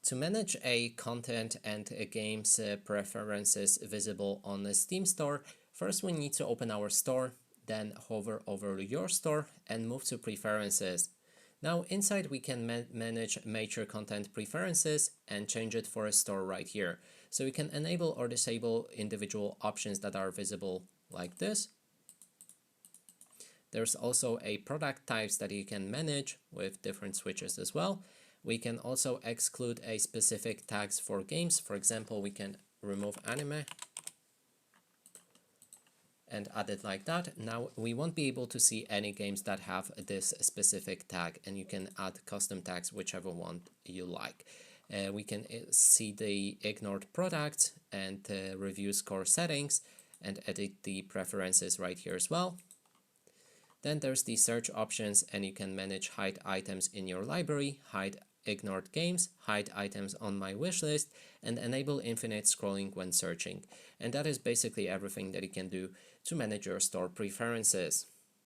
To manage a content and a game's preferences visible on the Steam store, first we need to open our store, then hover over your store and move to preferences. Now inside we can manage major content preferences and change it for a store right here. So we can enable or disable individual options that are visible like this. There's also a product types that you can manage with different switches as well. We can also exclude a specific tags for games. For example, we can remove anime and add it like that. Now we won't be able to see any games that have this specific tag, and you can add custom tags whichever one you like. We can see the ignored products and review score settings and edit the preferences right here as well. Then there's the search options, and you can manage hide items in your library, hide ignored games, hide items on my wishlist, and enable infinite scrolling when searching. And that is basically everything that you can do to manage your store preferences.